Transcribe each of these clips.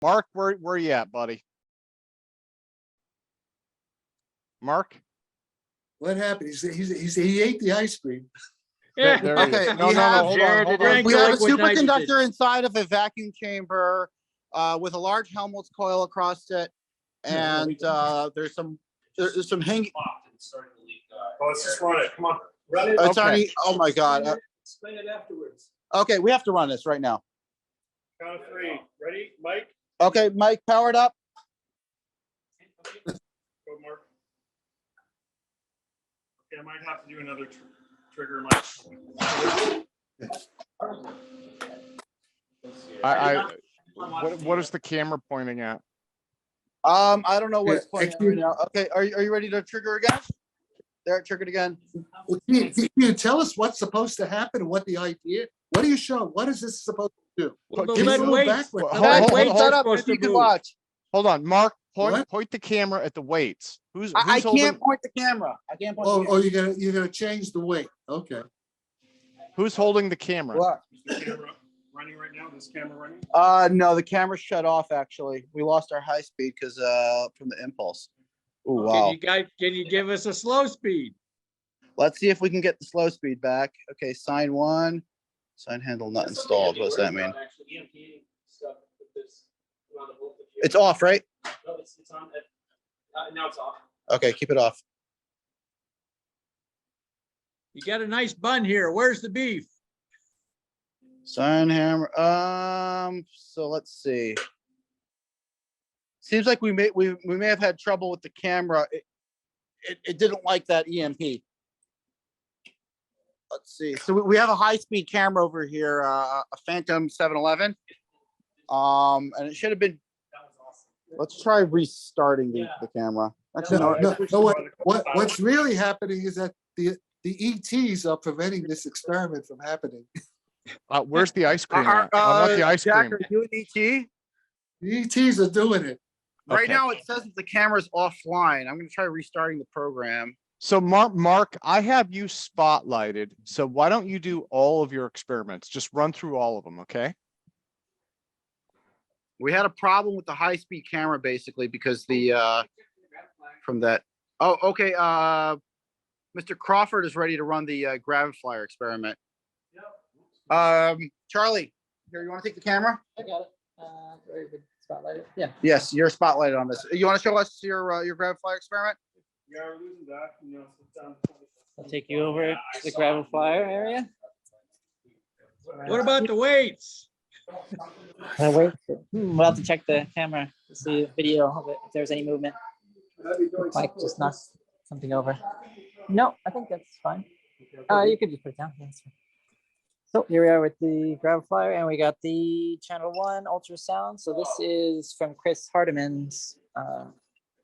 Mark, where you at, buddy? Mark? What happened? He ate the ice cream. There he Okay, is. No, we have- hold on, hold on. We have a like what Nigel did. superconductor inside of a vacuum chamber with a large Helmholtz coil across it, and there's some hanging. Oh, let's just run it. Come on. Run it. It's already. Oh my God. Explain it afterwards. Okay, we have to run this right now. Count of three. Ready, Mike? Okay, Mike, powered up. Go, Mark. Okay, I might have to do another trigger, Mike. What is the camera pointing at? I don't know what's playing right now. Okay, are you ready to trigger again? There, it triggered again. Can you tell us what's supposed to happen and what the idea? What do you show? What is this supposed to do? Well, Can the you- lead weights. Well, The hold- lead hold- weights hold- are Shut up, supposed you to can move. watch. Hold on, Mark. What? Point the camera at the weights. Who's I holding? can't point the camera. I can't point. Oh, the camera. you're gonna change the weight. Okay. Who's holding the camera? What? Is the camera running right now? This camera running? No, the camera shut off. Actually, we lost our high speed because from the impulse. Oh wow. Can you give us a slow speed? Let's see if we can get the slow speed back. Okay, sign one. Sign handle not installed. What does that mean? It's off, right? No, it's on. Now it's off. Okay, keep it off. You got a nice bun here. Where's the beef? Sign hammer. So let's see. Seems like we may have had trouble with the camera. It didn't like that EMP. Let's see. So we have a high-speed camera over here, a Phantom 711. And it should have been. Let's try restarting the camera. Actually, What's really happening is that the ETs are preventing this experiment from happening. Where's the ice cream at? I want the ice Jack, cream. are you an ET? The ETs are doing it. Right Okay. now, it says that the camera's offline. I'm going to try restarting the program. So Mark, I have you spotlighted. So why don't you do all of your experiments? Just run through all of them, okay? We had a problem with the high-speed camera, basically, because the from that. Oh, okay. Mr. Crawford is ready to run the Graviflyer experiment. Charlie, here, you want to take the camera? I got it. Very good spotlight. Yeah. Yes, you're spotlighted on this. You want to show us your Graviflyer experiment? Yeah, we're losing that. You know, so it's down. I'll take you over to the Graviflyer area. What about the weights? Wait. We'll have to check the camera to see a video of it, if there's any movement. Mike just knocked something over. No, I think that's fine. You could just put it down. Yeah, that's fine. So here we are with the Graviflyer, and we got the channel 1 ultrasound. So this is from Chris Hardiman's.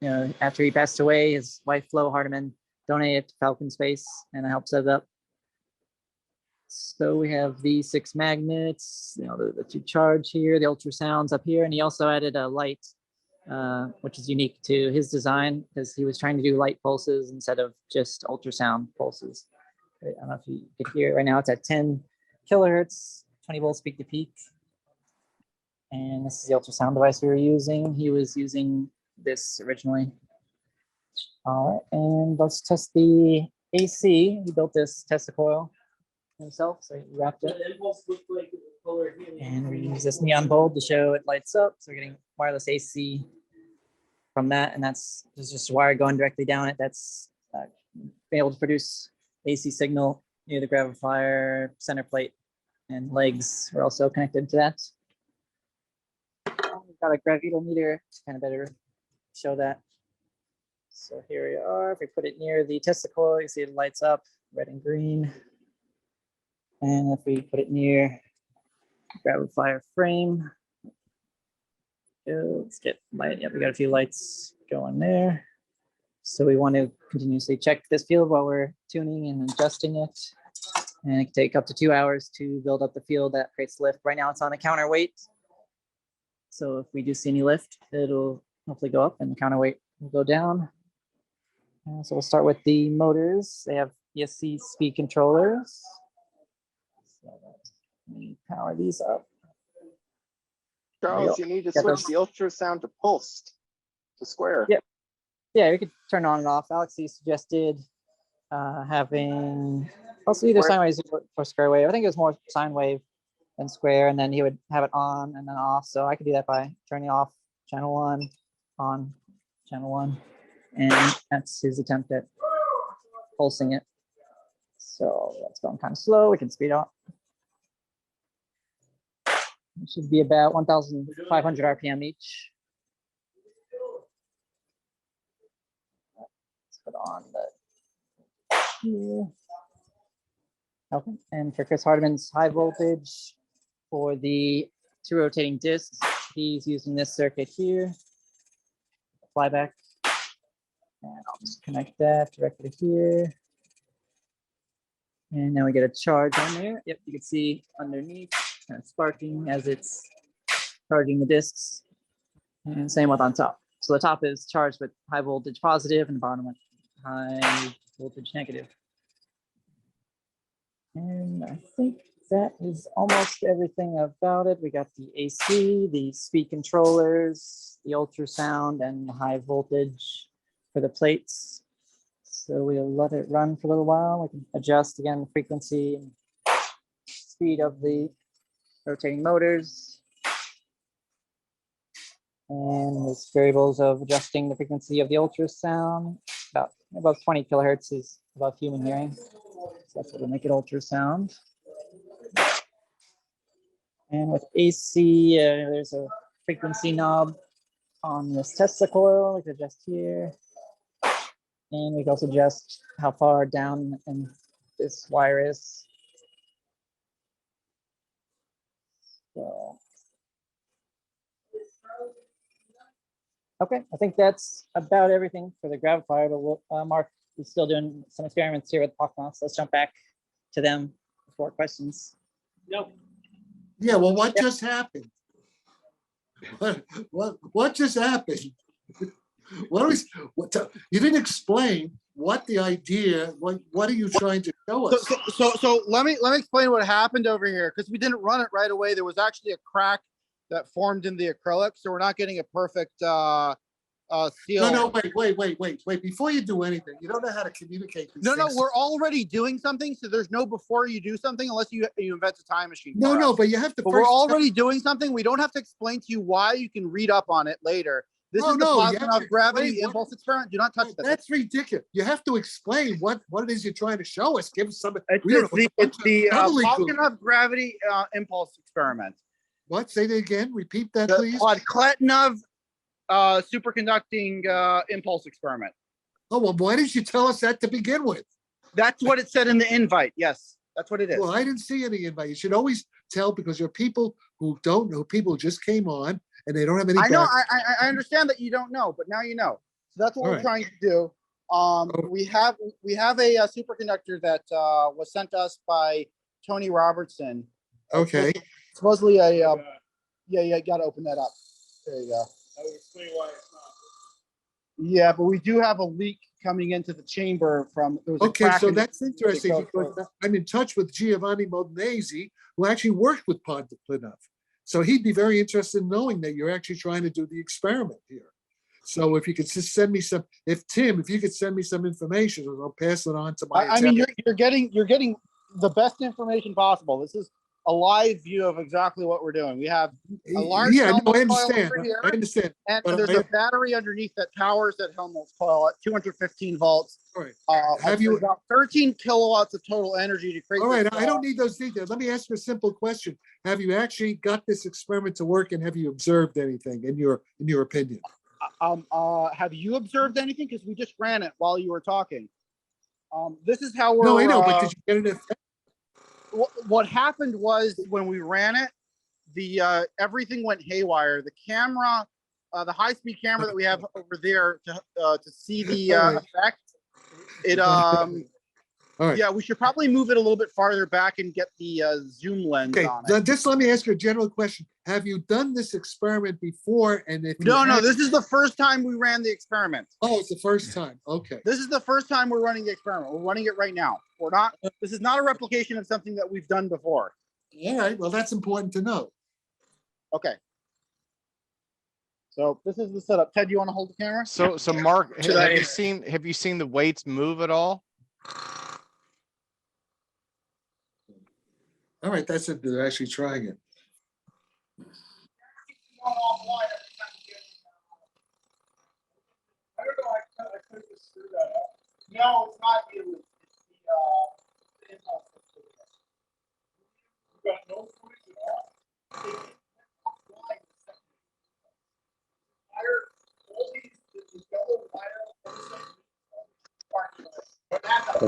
After he passed away, his wife Flo Hardiman donated it to Falcon Space, and I helped set it up. So we have the 6 magnets, the 2 charge here, the ultrasounds up here, and he also added a light, which is unique to his design because he was trying to do light pulses instead of just ultrasound pulses. I don't know if you could hear it right now. It's at 10 kilohertz, 20 volts peak to peak. And this is the ultrasound device we were using. He was using this originally. All right, and let's test the AC. He built this Tesla coil himself, so he wrapped it. And we use this neon bulb to show it lights up. So we're getting wireless AC from that, and there's just a wire going directly down it. That's being able to produce AC signal near the Graviflyer center plate, and legs are also connected to that. We've got a gravitometer to kind of better show that. So here we are. If we put it near the Tesla coil, you see it lights up red and green. And if we put it near Graviflyer frame, let's get light. Yeah, we got a few lights going there. So we want to continuously check this field while we're tuning and adjusting it. And it can take up to 2 hours to build up the field that creates lift. Right now it's on a counterweight. So if we do see any lift, it'll hopefully go up and the counterweight will go down. So we'll start with the motors. They have ESC speed controllers. So let me power these up. Charles, you need to Get switch those. the ultrasound to pulsed, to square. Yeah. Yeah, we could turn on and off. Alex, you suggested having also either sine wave or square wave. I think it was more sine wave than square, and then he would have it on and then off. So I could do that by turning off channel 1, on channel 1, and that's his attempt at pulsing it. So that's going kind of slow. We can speed up. It should be about 1,500 RPM each. Let's put on the here. Okay, and for Chris Hardiman's high voltage for the 2 rotating discs, he's using this circuit here, flyback, and I'll just connect that directly here. And now we get a charge on there. Yep, you can see underneath sparking as it's charging the discs, and same with on top. So the top is charged with high voltage positive, and the bottom with high voltage negative. And I think that is almost everything about it. We got the AC, the speed controllers, the ultrasound, and the high voltage for the plates. So we'll let it run for a little while. We can adjust again the frequency and speed of the rotating motors. And there's variables of adjusting the frequency of the ultrasound. About above 20 kilohertz is above human hearing. So that's what will make it ultrasound. And with AC, there's a frequency knob on this Tesla coil. We can adjust here. And we can also adjust how far down and this wire is. So, okay, I think that's about everything for the Graviflyer, but we'll, Mark is still doing some experiments here with Podkletnov, so let's jump back to them for questions. Nope. Yeah, well, what just happened? What just happened? You didn't explain what the idea, what are you trying to show us? So let me explain what happened over here, because we didn't run it right away. There was actually a crack that formed in the acrylic, so we're not getting a perfect seal. No, wait. Before you do anything, you don't know how to communicate these No, things. we're already doing something, so there's no before you do something unless you invent a time machine. No, but you have to. But we're already doing something. We don't have to explain to you why. You can read up on it later. This is the Podkletnov gravity impulse experiment. Do not touch that. That's ridiculous. You have to explain what it is you're trying to show us. Give us some. It's the Podkletnov gravity impulse experiment. What? Say that again. Repeat that, please. Podkletnov superconducting impulse experiment. Oh, well, why didn't you tell us that to begin with? That's what it said in the invite. Yes, that's what it is. Well, I didn't see any invite. You should always tell, because there are people who don't know. People who just came on and they don't have any. I know. I understand that you don't know, but now you know. So that's what we're trying to do. We have a superconductor that was sent to us by Tony Robertson. Okay. Supposedly yeah, you got to open that up. There you go. I would explain why it's not. Yeah, but we do have a leak coming into the chamber from. Okay, so that's interesting, because I'm in touch with Giovanni Modenese, who actually worked with Podkletnov. So he'd be very interested in knowing that you're actually trying to do the experiment here. So if you could just send me some, if you could send me some information, I'll pass it on to my. I mean, you're getting the best information possible. This is a live view of exactly what we're doing. We have a large Helmholtz coil over here, I understand. And there's a battery underneath that powers that Helmholtz coil at 215 volts. All right. Have you got 13 kilowatts of total energy to create? All right, I don't need those details. Let me ask you a simple question. Have you actually got this experiment to work, and have you observed anything in your opinion? Have you observed anything? Because we just ran it while you were talking. This is how we're. No, I know, but did you get an effect? What happened was, when we ran it, the everything went haywire. The camera, the high-speed camera that we have over there to see the effect, it All right. Yeah, we should probably move it a little bit farther back and get the zoom lens on it. Just let me ask you a general question. Have you done this experiment before? And if no, this is the first time we ran the experiment. Oh, it's the first time. Okay. This is the first time we're running the experiment. We're running it right now. We're not. This is not a replication of something that we've done before. All right. Well, that's important to know. Okay. So this is the setup. Ted, you want to hold the camera? So Mark, Should have I- you seen the weights move at all? All right, that's it. They're actually trying it. I don't know. I couldn't just screw that up. No, it's not you. It's the in-house system. You've got no footage at all.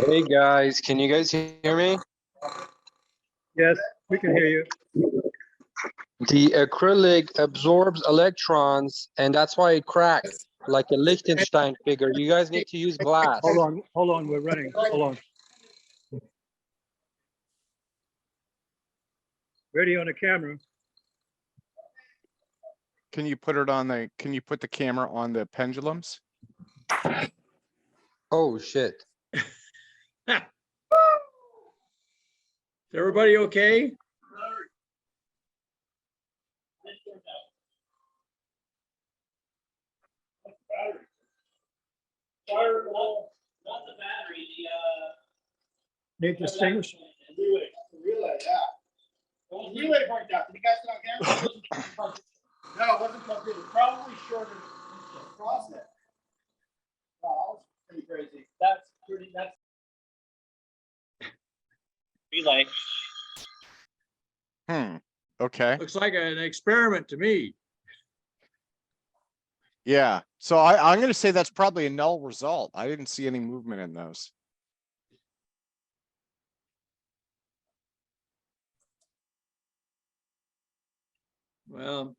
Hey guys, can you guys hear me? Yes, we can hear you. The acrylic absorbs electrons and that's why it cracks like a Liechtenstein figure. You guys need to use glass. Hold on, we're running. Hold on. Ready on the camera. Can you put the camera on the pendulums? Oh shit. Is everybody okay? Not the battery, Need to distinguish. Relay, yeah. Well, the relay burnt out. Did you guys not get it? No, it wasn't plugged in. It probably shorted across it. Wow, that was pretty crazy. that's relay. Okay. Looks like an experiment to me. Yeah. So I'm going to say that's probably a null result. I didn't see any movement in those. Well,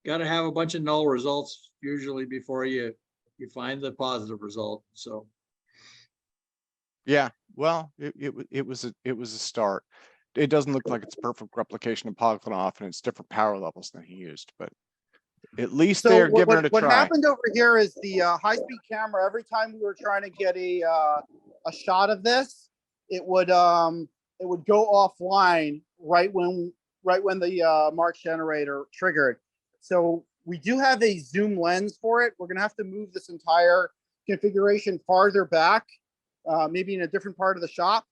got to have a bunch of null results usually before you find the positive result. So Yeah. Well, it was a start. It doesn't look like it's a perfect replication of Podkletnov, and it's different power levels than he used, but at least So they're giving it a what try. happened over here is the high-speed camera. Every time we were trying to get a shot of this, it would go offline right when the Marx generator triggered. So we do have a zoom lens for it. We're gonna have to move this entire configuration farther back, maybe in a different part of the shop.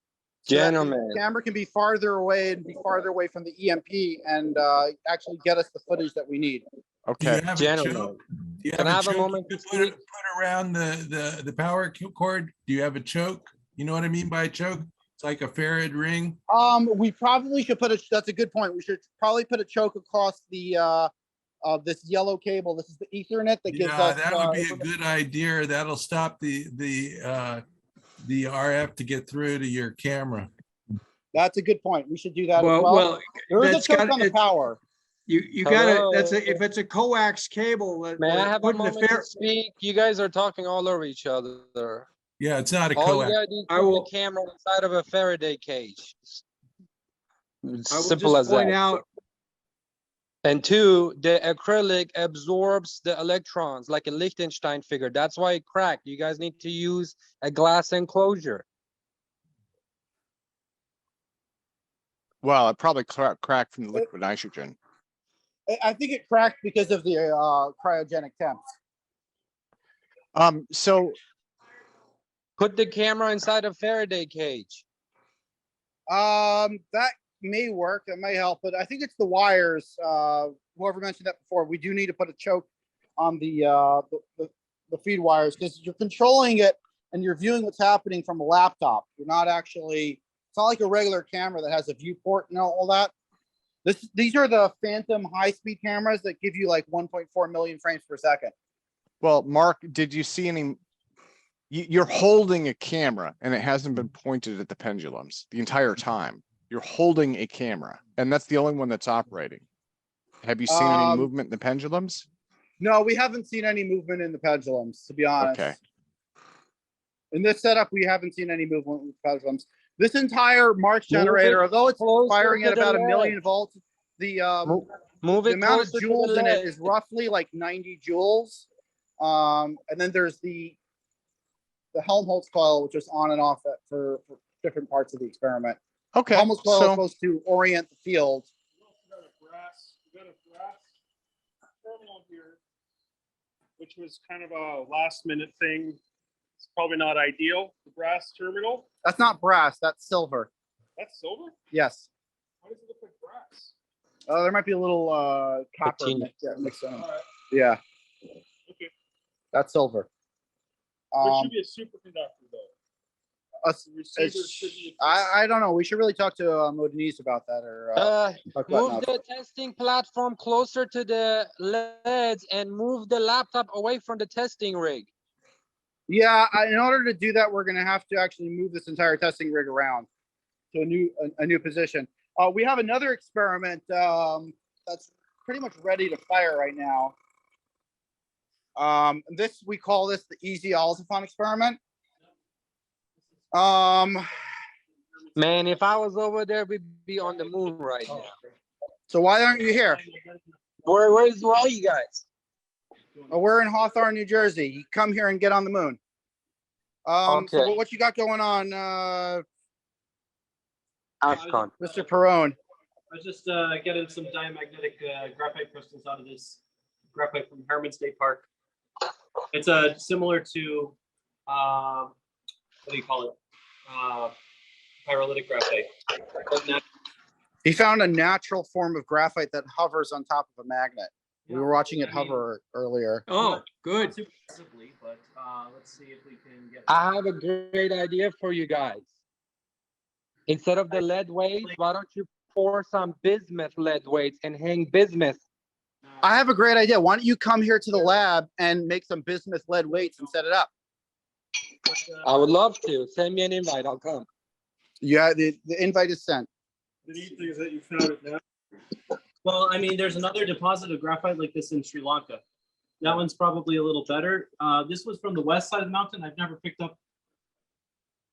So that Gentlemen, the camera can be farther away and be farther away from the EMP and actually get us the footage that we need. Do you Okay. have a gentlemen, choke? Do you can I have a choke moment you to put, speak? put around the power cord? Do you have a choke? You know what I mean by a choke? It's like a Farad ring. We probably should that's a good point. We should probably put a choke across the this yellow cable. This is the Ethernet that gives Yeah, us. that would be a good idea. That'll stop the RF to get through to your camera. That's a good point. We should do that as well, well. There is a that's choke got on the it. power. You got it. That's Hello? if it's a coax cable. That May I we're have a putting the moment to fair- speak? You guys are talking all over each other. Yeah, it's not a All you coax. gotta do is I put will- the camera inside of a Faraday cage. I will Simple just as point that. out. And two, the acrylic absorbs the electrons like a Liechtenstein figure. That's why it cracked. You guys need to use a glass enclosure. Well, it probably cracked from the liquid nitrogen. I think it cracked because of the cryogenic temps. So Put the camera inside a Faraday cage. That may work. That may help, but I think it's the wires. Whoever mentioned that before, we do need to put a choke on the feed wires because you're controlling it and you're viewing what's happening from a laptop. You're not actually. It's not like a regular camera that has a viewport and all that. These are the Phantom high-speed cameras that give you like 1.4 million frames per second. well, Mark, did you see any? You're holding a camera and it hasn't been pointed at the pendulums the entire time. You're holding a camera, and that's the only one that's operating. Have you seen any movement in the pendulums? No, we haven't seen any movement in the pendulums, to be honest. Okay. In this setup, we haven't seen any movement with pendulums. This entire Marx Move it generator, although it's closer firing to at the about a ledge. million volts, the Move the it amount of closer to joules the in it ledge. is roughly like 90 joules. And then there's the Helmholtz coil, which is on and off for different parts of the experiment. Okay. Helmholtz coil is So supposed to orient the field. We got a brass terminal here. which was kind of a last minute thing. It's probably not ideal, the brass terminal. That's not brass, that's silver. That's silver? Yes. Why does it look like brass? There might be a little copper Platinum. mixed in. All right, Yeah, okay. that's silver. It should be a superconductor though. Us- The receiver should be a I don't know. We should really talk to Modeniz about that, or Move Podkletnov. the testing platform closer to the LEDs and move the laptop away from the testing rig. Yeah, in order to do that, we're going to have to actually move this entire testing rig around to a new position. We have another experiment that's pretty much ready to fire right now. We call this the Easy-Allis-Ponn experiment. Man, if I was over there, we'd be on the moon right now. So why aren't you here? Where are you guys? We're in Hawthorne, New Jersey. You come here and get on the moon. So Okay. what you got going on, Ashcon. Mr. Perone? I was just getting some diamagnetic graphite crystals out of this graphite from Herman State Park. It's similar to what do you call it? Pyrolytic graphite. He found a natural form of graphite that hovers on top of a magnet. We were watching it hover earlier. Oh, good. Super simply, but let's see if we can get. I have a great idea for you guys. Instead of the lead weights, why don't you pour some bismuth lead weights and hang bismuth? I have a great idea. Why don't you come here to the lab and make some bismuth lead weights and set it up? I would love to. Send me an invite. I'll come. Yeah, the invite is sent. The neat thing is that you found it now. Well, I mean, there's another deposit of graphite like this in Sri Lanka. That one's probably a little better. This was from the west side of the mountain. I've never picked up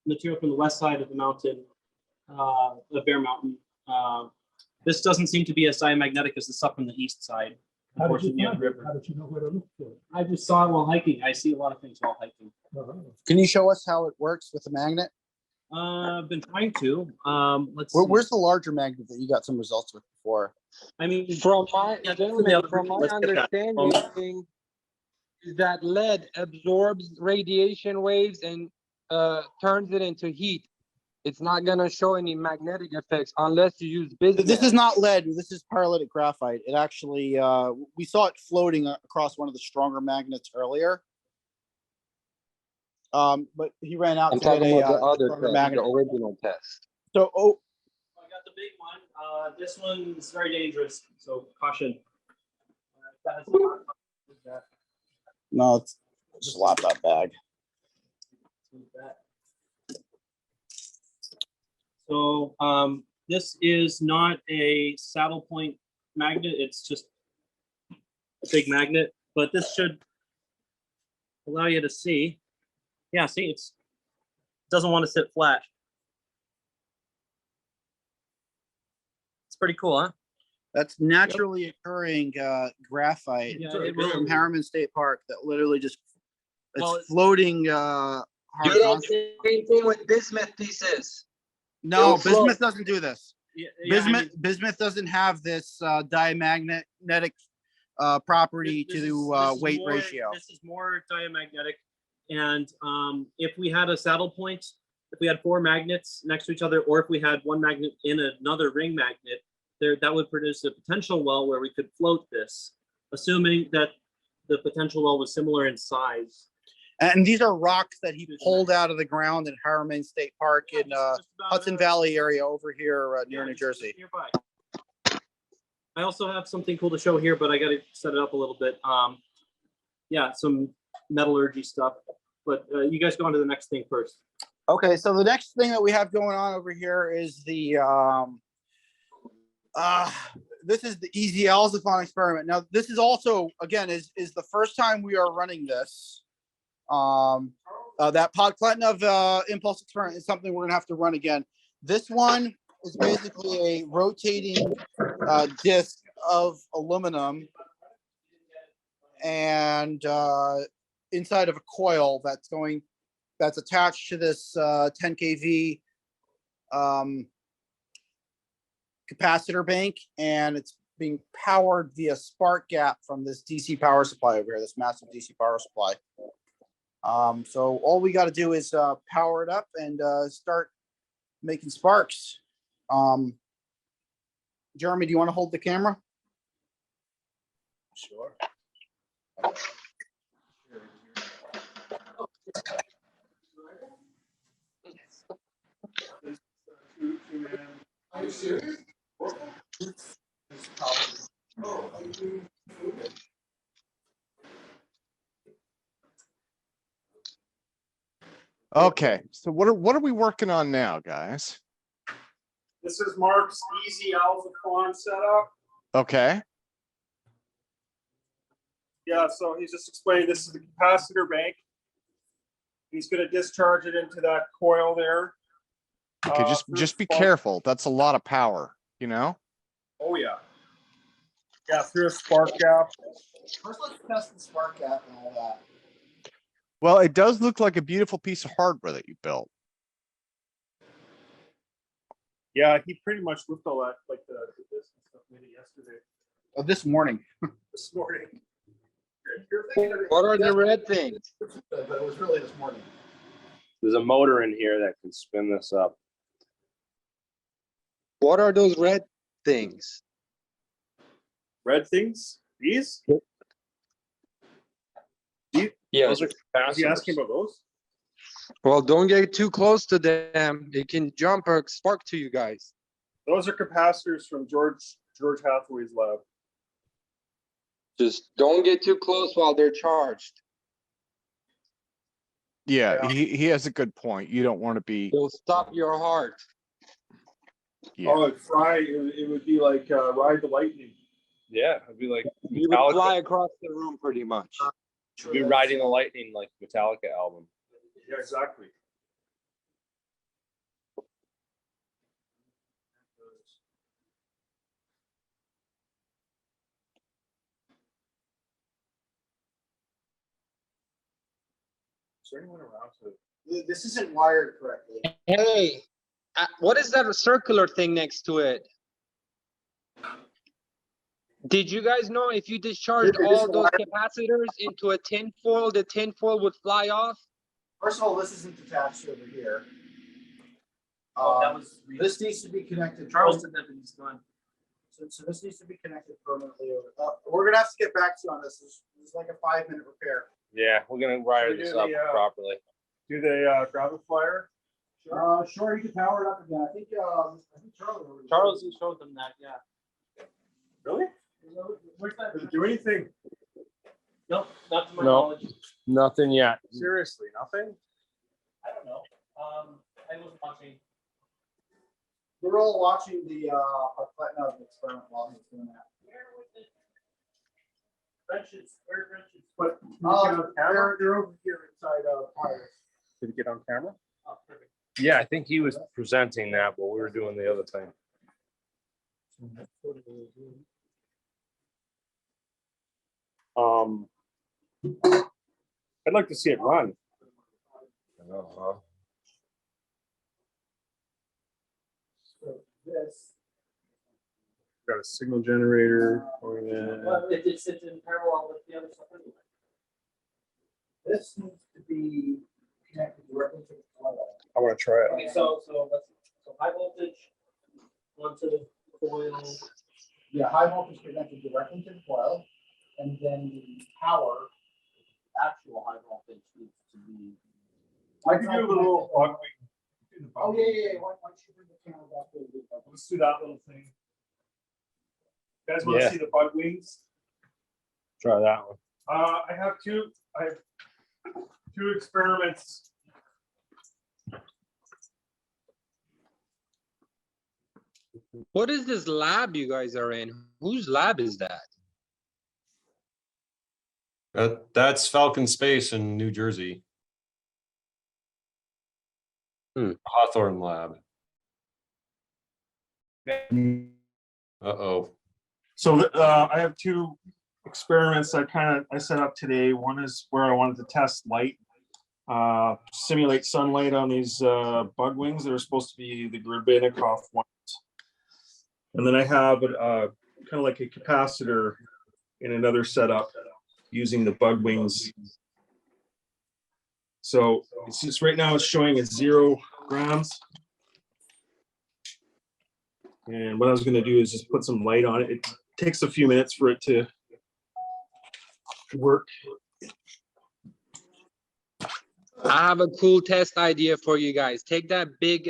material from the west side of the mountain, the Bear Mountain. This doesn't seem to be as diamagnetic as the stuff from the east side. How did you Unfortunately, on find the it? river. How did you know where to look for it? I just saw it while hiking. I see a lot of things while hiking. Can you show us how it works with the magnet? I've been trying to. Let's see. Where's the larger magnet that you got some results with before? I mean, From my Yeah, gentlemen, from my let's get that. understanding, is that lead absorbs radiation waves and turns it into heat. It's not gonna show any magnetic effects unless you use bismuth. This is not lead. This is pyrolytic graphite. It actually, we saw it floating across one of the stronger magnets earlier. But he ran out I'm to get talking a about the other stronger test, magnet. the original test. So, I got the big one. This one is very dangerous, so caution. no, it's just a laptop bag. So this is not a saddle point magnet. It's just a big magnet, but this should allow you to see. Yeah, see, it doesn't want to sit flat. It's pretty cool, huh? That's naturally occurring graphite Yeah, from Harriman State Park that literally just, it's Well, floating Do the horizontally. same thing with bismuth pieces. No, it'll float. bismuth doesn't do this. Bismuth doesn't have this diamagnetic property This to is weight more- ratio. This is more diamagnetic. And if we had a saddle point, if we had 4 magnets next to each other, or if we had one magnet in another ring magnet, that would produce a potential well where we could float this, assuming that the potential well was similar in size. And these are rocks that he pulled out of the ground in Harriman State Park in Just about, Hudson Valley area over here near yeah, New just Jersey. nearby. I also have something cool to show here, but I got to set it up a little bit. Yeah, some metallurgy stuff. But you guys go on to the next thing first. Okay, so the next thing that we have going on over here is the this is the Easy-Allis-Ponn experiment. Now, this is also, again, is the first time we are running this. That Podkletnov impulse experiment is something we're gonna have to run again. This one is basically a rotating disc of aluminum and inside of a coil that's attached to this 10 kV capacitor bank, and it's being powered via spark gap from this DC power supply over here, this massive DC power supply. So all we got to do is power it up and start making sparks. Jeremy, do you want to hold the camera? Sure. Are you serious? Okay, so what are we working on now, guys? This is Mark's Easy-Allis-Ponn setup. Okay. Yeah, so he's just explaining this is the capacitor bank. He's going to discharge it into that coil there. Okay, just be careful. That's a lot of power, you know? Oh yeah. Yeah, through a spark gap. First, let's test the spark gap and all that. Well, it does look like a beautiful piece of hardware that you built. Yeah, he pretty much looked all that, like this and stuff, made it yesterday. Oh, this morning. This morning. What are the red things? But it was really this morning. There's a motor in here that can spin this up. What are those red things? Red things? These? Yeah. Those are capacitors. Is he asking about those? Well, don't get too close to them. They can jump or spark to you guys. Those are capacitors from George Hathaway's lab. Just don't get too close while they're charged. Yeah, he has a good point. You don't want to be. They'll stop your heart. Yeah. Oh, it would be like Ride the Lightning. Yeah, it'd be like You would fly across the room pretty much. It'd be Riding the Lightning like Metallica album. Yeah, exactly. Is there anyone around to? This isn't wired correctly. Hey, what is that circular thing next to it? Did you guys know if you discharged all those capacitors into a tin foil, the tin foil would fly off? First of all, this isn't attached over here. That was This needs to be connected. Charleston. That he's gone. So this needs to be connected permanently over. We're gonna have to get back to you on this. This is like a 5-minute repair. Yeah, we're gonna wire this up properly. Do the Graviflyer? Sure, you can power it up again. I think Charles showed them that. Yeah. Really? Where's that? Does it do anything? Nope, not to my No. knowledge. Nothing yet. Seriously, nothing? I don't know. I was watching. We're all watching the Podkletnov experiment while he was doing that. Where was it? Wrenches. Where wrenches? But can you get on camera? They're over here inside Fires. Did you get on camera? Oh, perfect. Yeah, I think he was presenting that, but we were doing the other thing. I'd like to see it run. I know, huh? This. Got a signal generator. Or Well, it sits in parallel with the other stuff anyway. This needs to be connected directly to the coil. I want to try Okay, it. so high voltage onto the coil. Yeah, high voltage connected directly to the coil, and then the power, actual high voltage needs to be. I can do a little bug wing. Oh, yeah. Why don't you bring the camera back there? Let's do that little thing. You guys want to Yeah. see the bug wings? Try that one. I have two experiments. What is this lab you guys are in? Whose lab is that? That's Falcon Space in New Jersey. Hawthorne Lab. Uh-oh. So I have two experiments that I set up today. One is where I wanted to test light, simulate sunlight on these bug wings that are supposed to be the Grebenikov ones. And then I have kind of like a capacitor in another setup using the bug wings. So it's just right now it's showing at 0 grams. And what I was going to do is just put some light on it. It takes a few minutes for it to work. I have a cool test idea for you guys. Take that big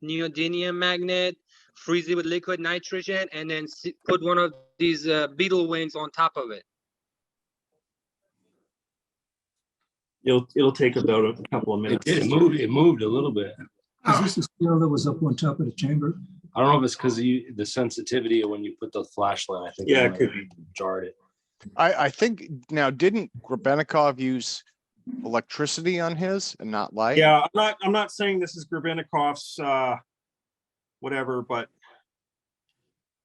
neodymium magnet, freeze it with liquid nitrogen, and then put one of these Beetle-Wings on top of it. It'll take about a couple of minutes. It moved a little bit. Is this the scale that was up on top of the chamber? I don't know if it's because the sensitivity of when you put the flashlight. I think Yeah, it could be. jarred it. I think now, didn't Grebenikov use electricity on his and not light? Yeah, I'm not saying this is Grebenikov's whatever, but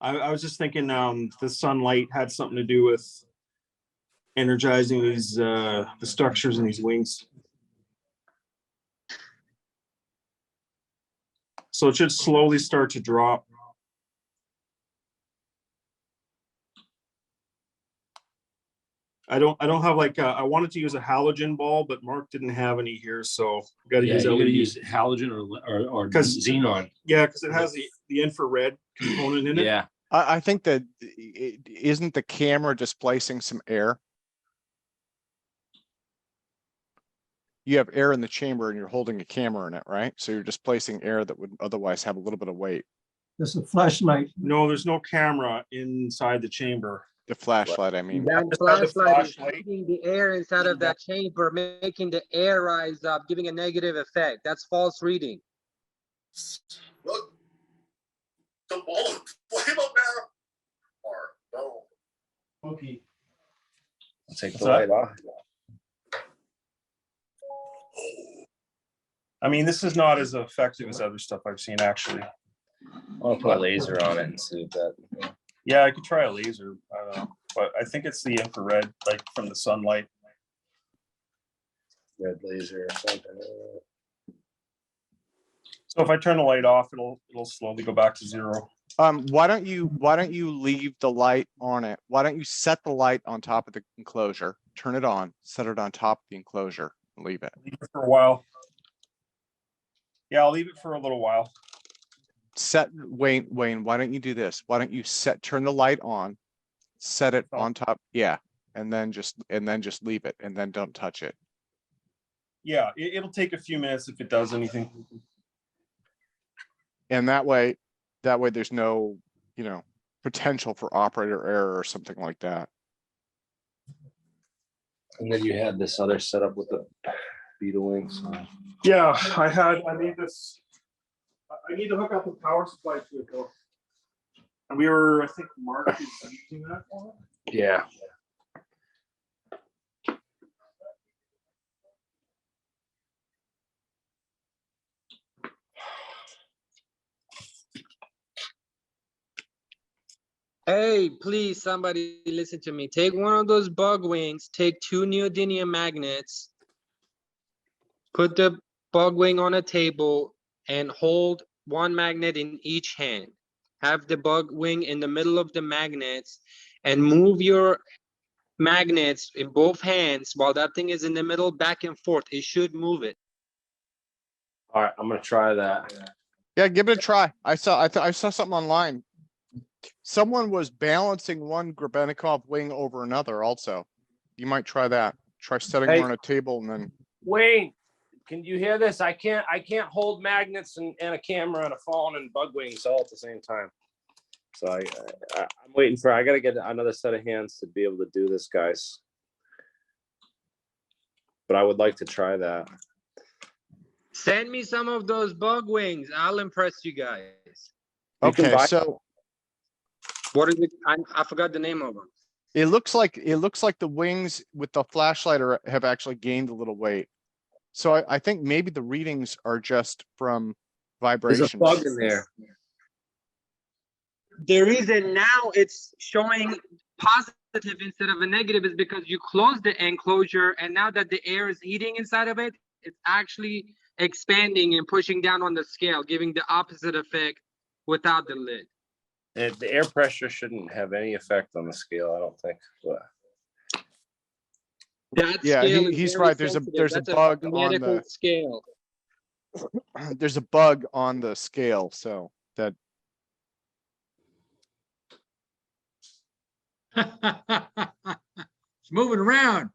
I was just thinking the sunlight had something to do with energizing these the structures in these wings. So it should slowly start to drop. I don't have like I wanted to use a halogen ball, but Mark didn't have any here, so got to use You LED. gotta use halogen or xenon. Yeah, because it has the infrared component in it. Yeah. I think that isn't the camera displacing some air? You have air in the chamber and you're holding a camera in it, right? So you're displacing air that would otherwise have a little bit of weight. There's a flashlight. No, there's no camera inside the chamber. The flashlight, I mean. That flashlight is heating the air inside of that chamber, making the air rise up, giving a negative effect. That's false reading. Look, the ball flame up there. Or no. Okay. Take the light off. I mean, this is not as effective as other stuff I've seen, actually. I'll put a laser on it and see if that. Yeah, I could try a laser, I don't know, but I think it's the infrared, like from the sunlight. Red laser or something. So if I turn the light off, it'll slowly go back to 0. Why don't you leave the light on it? Why don't you set the light on top of the enclosure, turn it on, set it on top of the enclosure, and leave it. Leave it for a while. Yeah, I'll leave it for a little while. Wayne, why don't you do this? Why don't you turn the light on, set it on top, yeah, and then just leave it, and then don't touch it. Yeah, it'll take a few minutes if it does anything. And that way there's no, potential for operator error or something like that. And then you had this other setup with the Beetle-Wings. Yeah, I need this. I need to hook up the power supply to it though. And I think Mark is using that one. Yeah. Hey, please, somebody listen to me. Take one of those bug wings, take 2 neodymium magnets, put the bug wing on a table, and hold one magnet in each hand. Have the bug wing in the middle of the magnets and move your magnets in both hands while that thing is in the middle, back and forth. It should move it. All right, I'm gonna try that. Yeah, give it a try. I saw something online. Someone was balancing one Grebenikov wing over another also. You might try that. Try setting Hey. one on a table and then. Wayne, can you hear this? I can't hold magnets and a camera and a phone and bug wings all at the same time. So I'm waiting I gotta get another set of hands to be able to do this, guys. But I would like to try that. Send me some of those bug wings. I'll impress you guys. Okay, so What is it? I forgot the name of them. it looks like the wings with the flashlight have actually gained a little weight. So I think maybe the readings are just from vibrations. There's a bug in there. The reason now it's showing positive instead of a negative is because you closed the enclosure, and now that the air is heating inside of it, it's actually expanding and pushing down on the scale, giving the opposite effect without the lid. The air pressure shouldn't have any effect on the scale, I don't think. But That Yeah, scale is he's very right. There's a sensitive. That's bug on magnetical the scale. there's a bug on the scale, so that It's moving around.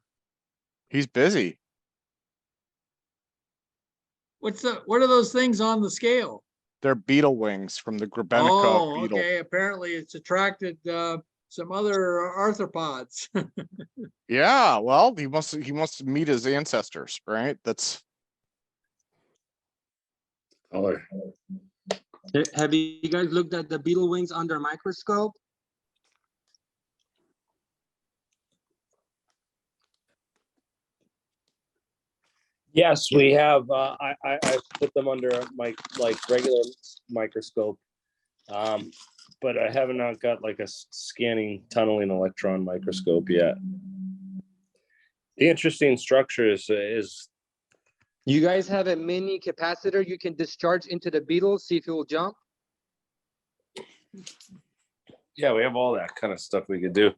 he's busy. What are those things on the scale? They're Beetle-Wings from the Grebenikov Oh, Beetle. okay. Apparently it's attracted some other arthropods. Yeah, well, he wants to meet his ancestors, right? That's oh, Have you guys looked at the Beetle-Wings under a microscope? yes, we have. I put them under my regular microscope, but I haven't got like a scanning tunneling electron microscope yet. The interesting structure is You guys have a mini capacitor you can discharge into the Beetle, see if it will jump? yeah, we have all that kind of stuff we could do.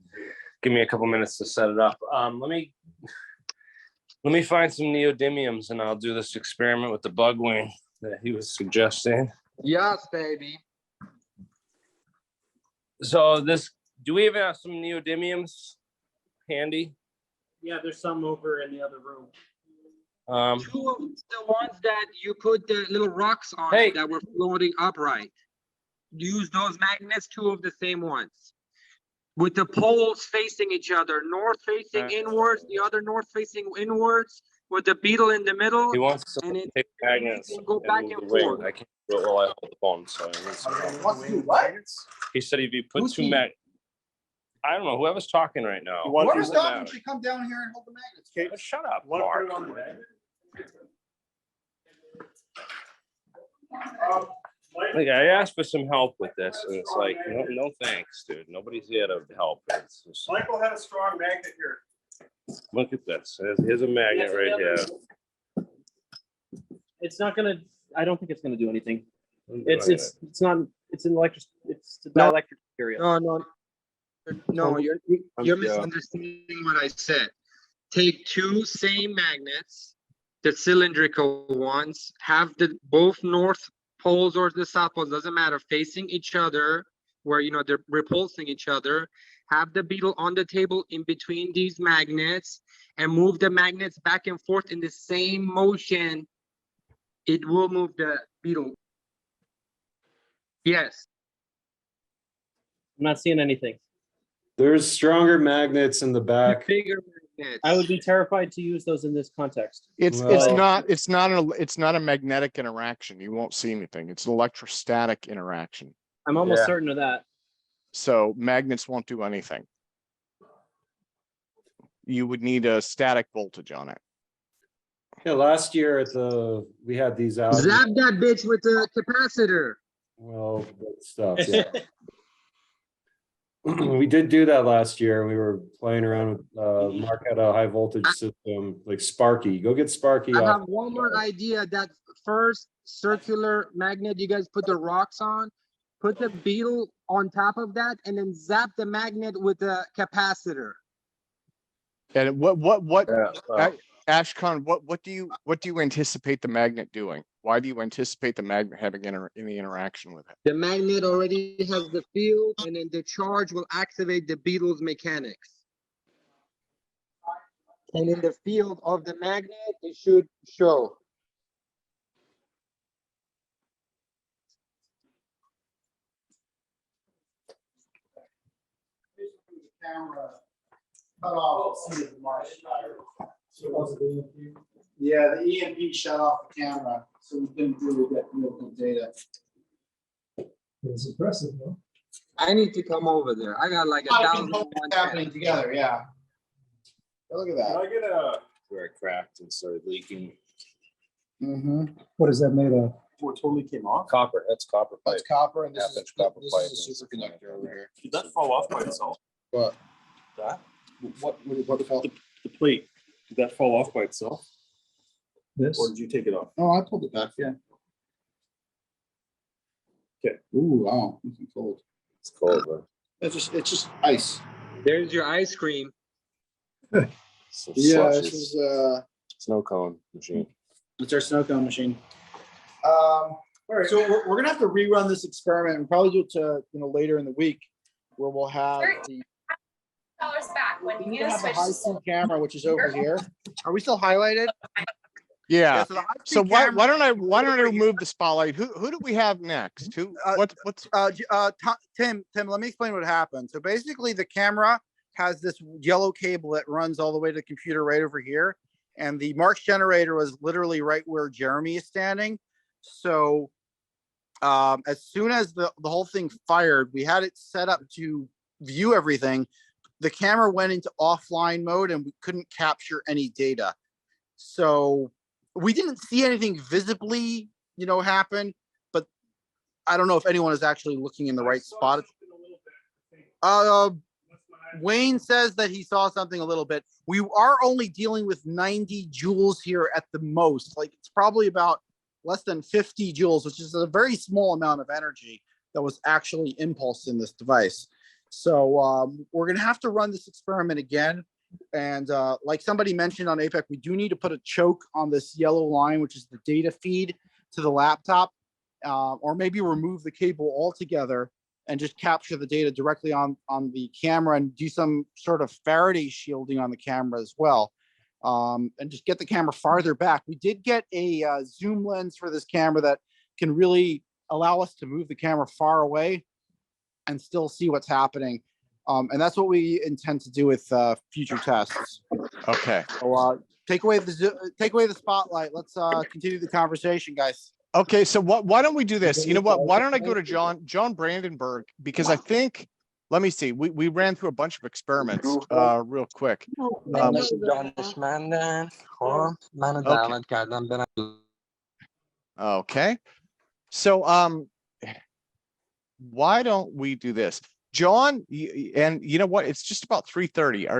Give me a couple minutes to set it up. Let me find some neodymiums and I'll do this experiment with the bug wing that he was suggesting. Yes, baby. So do we even have some neodymiums handy? Yeah, there's some over in the other room. Two of the ones that you put the little rocks on Hey. that were floating upright. Use those magnets, two of the same ones. With the poles facing each other, north facing inwards, the other north facing inwards, with the Beetle in the middle. He wants to and it take magnets can go back move and the wing. forth. I can't do it while I hold the phone, so I need some help. What? He said if you put Who's two he? I don't know, whoever's talking right now. Whoever's Doesn't talking matter. should come down here and hold the magnets. But shut up, Mark. Like, I asked for some help with this, and it's like, no thanks, dude. Nobody's here to help. It's just, Michael had a strong magnet here. look at this. Here's a magnet right here. It's not gonna. I don't think it's gonna do anything. It's Okay. it's not. It's an electric. It's a No. dielectric material. No, you're Yeah. misunderstanding what I said. Take two same magnets, the cylindrical ones, have the both north poles or the south poles, doesn't matter, facing each other, where they're repulsing each other. Have the Beetle on the table in between these magnets and move the magnets back and forth in the same motion. It will move the Beetle. Yes. I'm not seeing anything. There's stronger magnets in the back. Bigger magnets. I would be terrified to use those in this context. it's Well- not a magnetic interaction. You won't see anything. It's an electrostatic interaction. I'm almost Yeah. certain of that. So magnets won't do anything. You would need a static voltage on it. Yeah, last year we had these out. Zap that bitch with the capacitor. Well, that stuff, yeah. We did do that last year. We were playing around with, Mark had a high voltage system, like Sparky. Go get Sparky I off. have one more idea. That first circular magnet you guys put the rocks on, put the Beetle on top of that, and then zap the magnet with the capacitor. And what Yeah, well, Ashcon, what do you anticipate the magnet doing? Why do you anticipate the magnet having any interaction with it? The magnet already has the field, and then the charge will activate the Beetle's mechanics. And in the field of the magnet, it should show. Camera cut off. Yeah, the EMP shut off the camera, so we couldn't really get real good data. It's impressive, though. I need to come over there. I got like A lot of 1,000 components happening together, yeah. Look at that. I get a? where it cracked and started leaking. Mm-hmm. What is that made of? Oh, it totally came off. Copper, that's copper pipe. That's copper, and this is, Half-inch copper this pipe. is a superconductor over here. Did that fall off by itself? What? That? What the hell? The plate, did that fall off by itself? This? Or did you take it off? Oh, I pulled it back, yeah. Okay. Ooh, wow, this is cold. It's cold, bro. It's just ice. There's your ice cream. Some Yeah, slushes. this is Snow cone machine. it's our snow cone machine. All right, so we're gonna have to rerun this experiment and probably do it to later in the week, where we'll have the back when we're you gonna have the switch. high speed camera, which is over here. Are we still highlighted? Yeah. So, the So high-speed why camera- don't I remove the spotlight? Who do we have next? Who what's Tim, let me explain what happened. So basically the camera has this yellow cable that runs all the way to the computer right over here. And the Marx generator was literally right where Jeremy is standing. So as soon as the whole thing fired, we had it set up to view everything. The camera went into offline mode and we couldn't capture any data. So we didn't see anything visibly, happen, but I don't know if anyone is actually looking in the right spot. Wayne says that he saw something a little bit. We are only dealing with 90 joules here at the most. Like it's probably about less than 50 joules, which is a very small amount of energy that was actually impulsed in this device. So we're going to have to run this experiment again. And like somebody mentioned on APEC, we do need to put a choke on this yellow line, which is the data feed to the laptop, or maybe remove the cable altogether and just capture the data directly on the camera and do some sort of Faraday shielding on the camera as well. And just get the camera farther back. We did get a zoom lens for this camera that can really allow us to move the camera far away and still see what's happening. And that's what we intend to do with future tests. okay? So take away the spotlight. Let's continue the conversation, guys. Okay, so why don't we do this? You know what? Why don't I go to John Brandenburg, because I think, let me see, we ran through a bunch of experiments real quick. Okay. So why don't we do this? John, and you know what? It's just about 3:30.